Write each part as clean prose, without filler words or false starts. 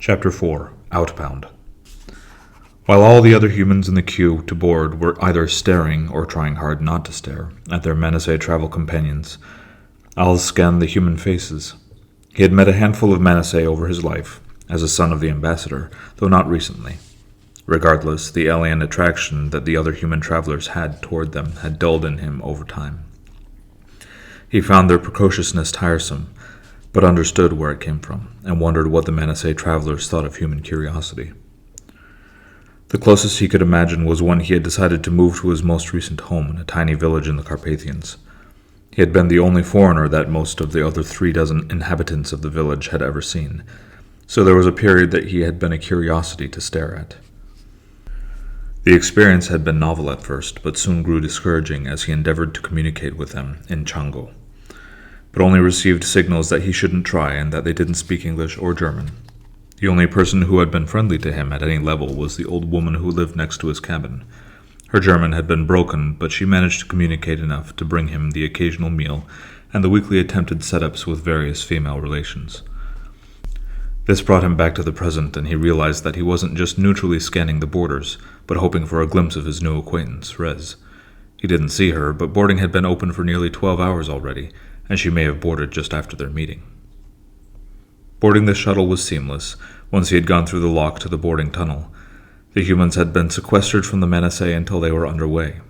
Chapter 4. Outbound. While all the other humans in the queue to board were either staring, or trying hard not to stare, at their Manisae travel companions, Al scanned the human faces. He had met a handful of Manisae over his life, as a son of the ambassador, though not recently. Regardless, the alien attraction that the other human travelers had toward them had dulled in him over time. He found their precociousness tiresome, but understood where it came from, and wondered what the Manisae travelers thought of human curiosity. The closest he could imagine was when he had decided to move to his most recent home in a tiny village in the Carpathians. He had been the only foreigner that most of the other 36 inhabitants of the village had ever seen, so there was a period that he had been a curiosity to stare at. The experience had been novel at first, but soon grew discouraging as he endeavored to communicate with them in Chango, but only received signals that he shouldn't try and that they didn't speak English or German. The only person who had been friendly to him at any level was the old woman who lived next to his cabin. Her German had been broken, but she managed to communicate enough to bring him the occasional meal and the weekly attempted setups with various female relations. This brought him back to the present, and he realized that he wasn't just neutrally scanning the borders, but hoping for a glimpse of his new acquaintance, Rez. He didn't see her, but boarding had been open for nearly 12 hours already, and she may have boarded just after their meeting. Boarding the shuttle was seamless. Once he had gone through the lock to the boarding tunnel, the humans had been sequestered from the Manisae until they were underway.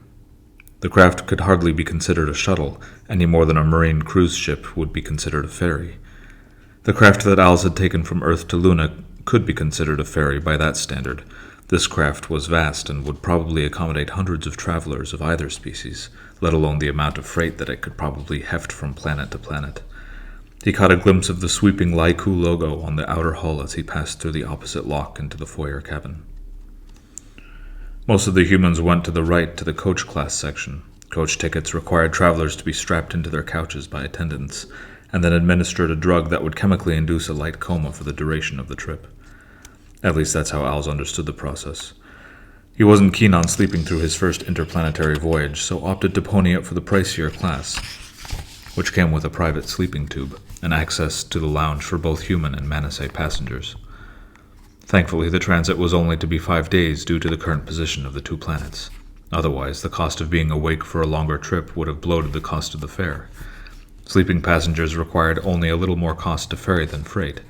The craft could hardly be considered a shuttle, any more than a marine cruise ship would be considered a ferry. The craft that Als had taken from Earth to Luna could be considered a ferry by that standard. This craft was vast and would probably accommodate hundreds of travelers of either species, let alone the amount of freight that it could probably heft from planet to planet. He caught a glimpse of the sweeping Laiku logo on the outer hull as he passed through the opposite lock into the foyer cabin. Most of the humans went to the right to the coach class section. Coach tickets required travelers to be strapped into their couches by attendants, and then administered a drug that would chemically induce a light coma for the duration of the trip. At least that's how Als understood the process. He wasn't keen on sleeping through his first interplanetary voyage, so opted to pony up for the pricier class, which came with a private sleeping tube and access to the lounge for both human and Manisae passengers. Thankfully, the transit was only to be 5 days due to the current position of the two planets. Otherwise, the cost of being awake for a longer trip would have bloated the cost of the fare. Sleeping passengers required only a little more cost to ferry than freight,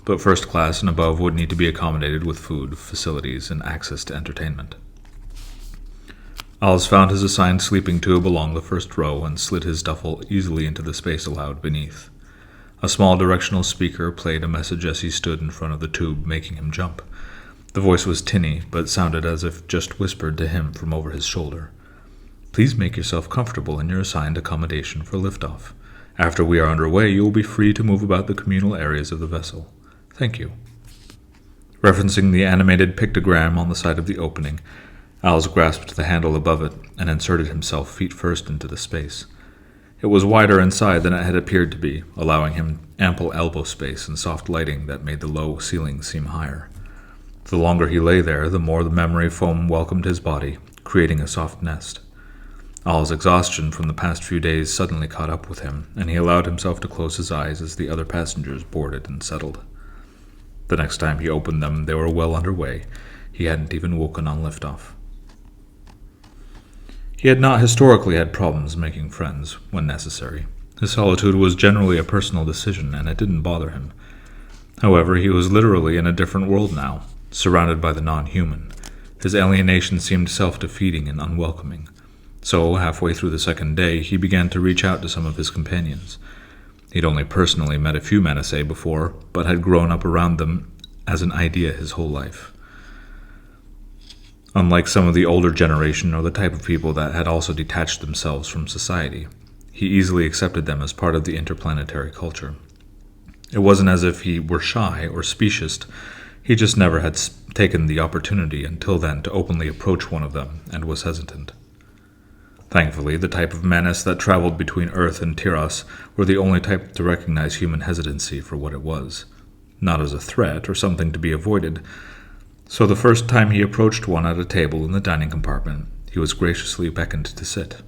but first class and above would need to be accommodated with food, facilities, and access to entertainment. Als found his assigned sleeping tube along the first row and slid his duffel easily into the space allowed beneath. A small directional speaker played a message as he stood in front of the tube, making him jump. The voice was tinny, but sounded as if just whispered to him from over his shoulder. "Please make yourself comfortable in your assigned accommodation for liftoff. After we are underway, you will be free to move about the communal areas of the vessel. Thank you." Referencing the animated pictogram on the side of the opening, Als grasped the handle above it and inserted himself feet first into the space. It was wider inside than it had appeared to be, allowing him ample elbow space and soft lighting that made the low ceiling seem higher. The longer he lay there, the more the memory foam welcomed his body, creating a soft nest. Al's exhaustion from the past few days suddenly caught up with him, and he allowed himself to close his eyes as the other passengers boarded and settled. The next time he opened them, they were well underway. He hadn't even woken on liftoff. He had not historically had problems making friends when necessary. His solitude was generally a personal decision, and it didn't bother him. However, he was literally in a different world now, surrounded by the non-human. His alienation seemed self-defeating and unwelcoming. So, halfway through the second day, he began to reach out to some of his companions. He'd only personally met a few Manisae before, but had grown up around them as an idea his whole life. Unlike some of the older generation or the type of people that had also detached themselves from society, he easily accepted them as part of the interplanetary culture. It wasn't as if he were shy or specious. He just never had taken the opportunity until then to openly approach one of them and was hesitant. Thankfully, the type of menace that traveled between Earth and Tyros were the only type to recognize human hesitancy for what it was, not as a threat or something to be avoided. So the first time he approached one at a table in the dining compartment, he was graciously beckoned to sit.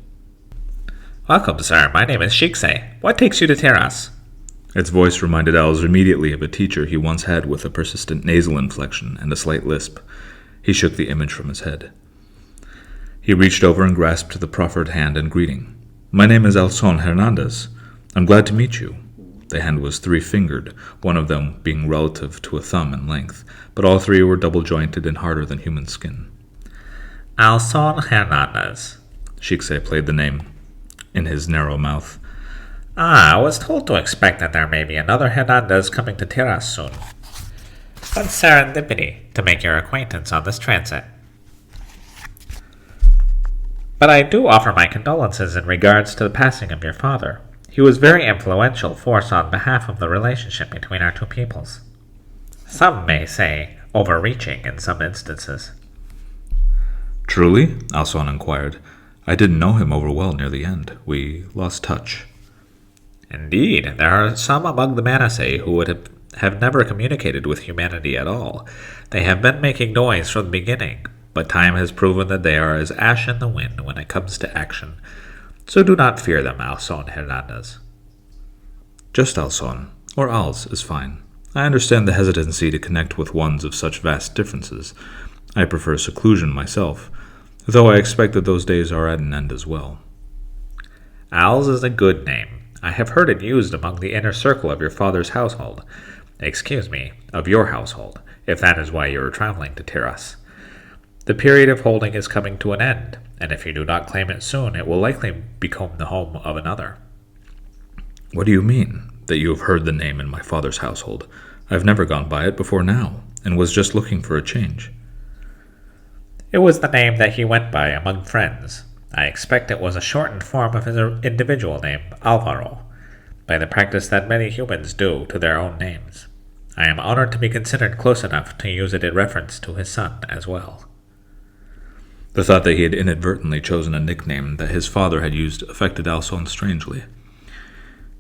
"Welcome, sir. My name is Shiksei. What takes you to Tyros?" Its voice reminded Owls immediately of a teacher he once had with a persistent nasal inflection and a slight lisp. He shook the image from his head. He reached over and grasped the proffered hand in greeting. "My name is Alson Hernandez. I'm glad to meet you." The hand was three-fingered, one of them being relative to a thumb in length, but all three were double-jointed and harder than human skin. Alson Hernandez. Shikse played the name in his narrow mouth. I was told to expect that there may be another Hernandez coming to Tiras soon. What serendipity to make your acquaintance on this transit. But I do offer my condolences in regards to the passing of your father. He was a very influential force on behalf of the relationship between our two peoples. Some may say overreaching in some instances. Truly? Alson inquired. I didn't know him over well near the end. We lost touch. Indeed, there are some among the Manisae who would have never communicated with humanity at all. They have been making noise from the beginning, but time has proven that they are as ash in the wind when it comes to action. So do not fear them, Alson Hernandez. Just Alson, or Als, is fine. I understand the hesitancy to connect with ones of such vast differences. I prefer seclusion myself, though I expect that those days are at an end as well. Als is a good name. I have heard it used among the inner circle of your father's household. Excuse me, of your household, if that is why you are traveling to Tiras. The period of holding is coming to an end, and if you do not claim it soon, it will likely become the home of another. What do you mean, that you have heard the name in my father's household? I have never gone by it before now, and was just looking for a change. It was the name that he went by among friends. I expect it was a shortened form of his individual name, Alvaro, by the practice that many humans do to their own names. I am honored to be considered close enough to use it in reference to his son as well. The thought that he had inadvertently chosen a nickname that his father had used affected Alson strangely.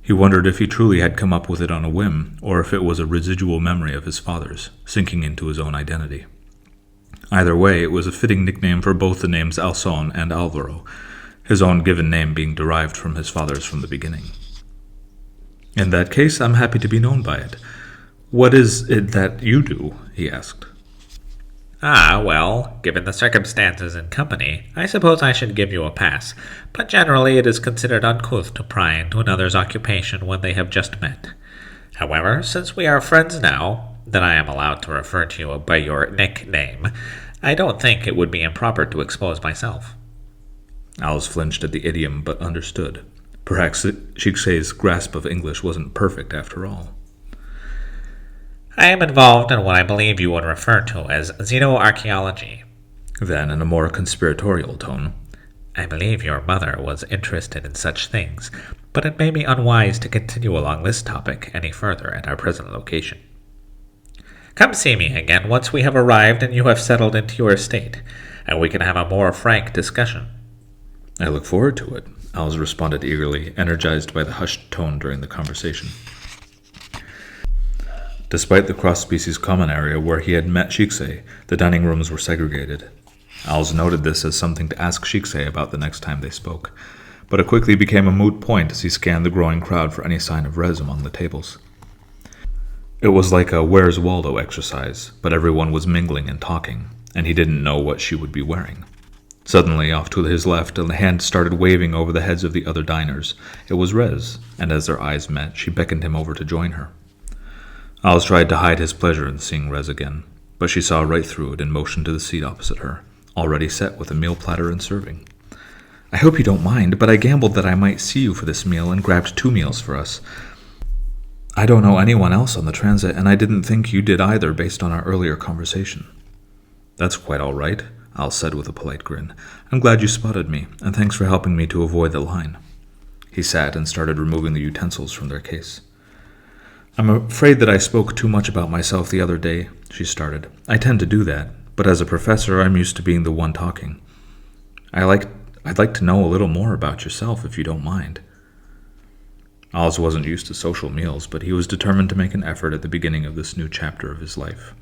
He wondered if he truly had come up with it on a whim, or if it was a residual memory of his father's, sinking into his own identity. Either way, it was a fitting nickname for both the names Alson and Alvaro, his own given name being derived from his father's from the beginning. In that case, I'm happy to be known by it. What is it that you do? He asked. Well, given the circumstances and company, I suppose I should give you a pass, but generally it is considered uncouth to pry into another's occupation when they have just met. However, since we are friends now, that I am allowed to refer to you by your nickname, I don't think it would be improper to expose myself. Alice flinched at the idiom, but understood. Perhaps Shikse's grasp of English wasn't perfect after all. I am involved in what I believe you would refer to as xenoarchaeology. Then, in a more conspiratorial tone, I believe your mother was interested in such things, but it may be unwise to continue along this topic any further at our present location. Come see me again once we have arrived and you have settled into your estate, and we can have a more frank discussion. I look forward to it, Alice responded eagerly, energized by the hushed tone during the conversation. Despite the cross-species common area where he had met Shikse, the dining rooms were segregated. Als noted this as something to ask Shikse about the next time they spoke, but it quickly became a moot point as he scanned the growing crowd for any sign of Rez among the tables. It was like a Where's Waldo exercise, but everyone was mingling and talking, and he didn't know what she would be wearing. Suddenly, off to his left, a hand started waving over the heads of the other diners. It was Rez, and as their eyes met, she beckoned him over to join her. Alice tried to hide his pleasure in seeing Rez again, but she saw right through it and motioned to the seat opposite her, already set with a meal platter and serving. I hope you don't mind, but I gambled that I might see you for this meal and grabbed 2 meals for us. I don't know anyone else on the transit, and I didn't think you did either based on our earlier conversation. That's quite all right, Alice said with a polite grin. I'm glad you spotted me, and thanks for helping me to avoid the line. He sat and started removing the utensils from their case. I'm afraid that I spoke too much about myself the other day, she started. I tend to do that, but as a professor, I'm used to being the one talking. I'd like to know a little more about yourself, if you don't mind. Oz wasn't used to social meals, but he was determined to make an effort at the beginning of this new chapter of his life.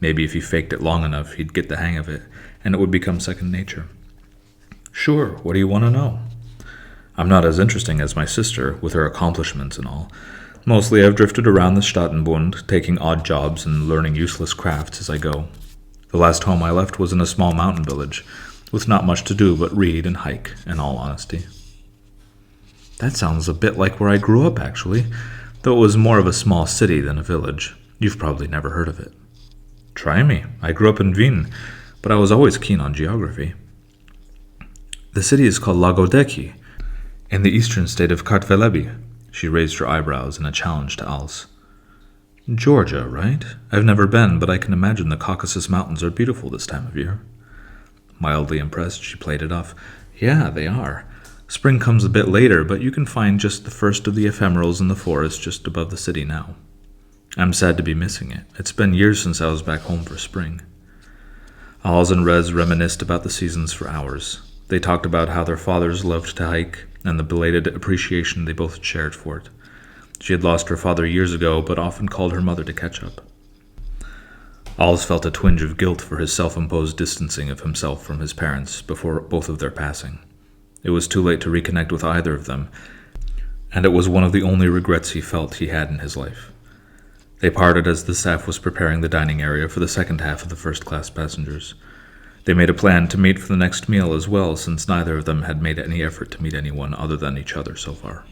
Maybe if he faked it long enough, he'd get the hang of it, and it would become second nature. Sure, what do you want to know? I'm not as interesting as my sister, with her accomplishments and all. Mostly I've drifted around the Staatenbund, taking odd jobs and learning useless crafts as I go. The last home I left was in a small mountain village, with not much to do but read and hike, in all honesty. That sounds a bit like where I grew up, actually, though it was more of a small city than a village. You've probably never heard of it. Try me. I grew up in Wien, but I was always keen on geography. The city is called Lagodeki, in the eastern state of Kartvelebi. She raised her eyebrows in a challenge to Alice. Georgia, right? I've never been, but I can imagine the Caucasus Mountains are beautiful this time of year. Mildly impressed, she played it off. Yeah, they are. Spring comes a bit later, but you can find just the first of the ephemerals in the forest just above the city now. I'm sad to be missing it. It's been years since I was back home for spring. Alice and Rez reminisced about the seasons for hours. They talked about how their fathers loved to hike, and the belated appreciation they both shared for it. She had lost her father years ago, but often called her mother to catch up. Alice felt a twinge of guilt for his self-imposed distancing of himself from his parents before both of their passing. It was too late to reconnect with either of them, and it was one of the only regrets he felt he had in his life. They parted as the staff was preparing the dining area for the second half of the first-class passengers. They made a plan to meet for the next meal as well, since neither of them had made any effort to meet anyone other than each other so far.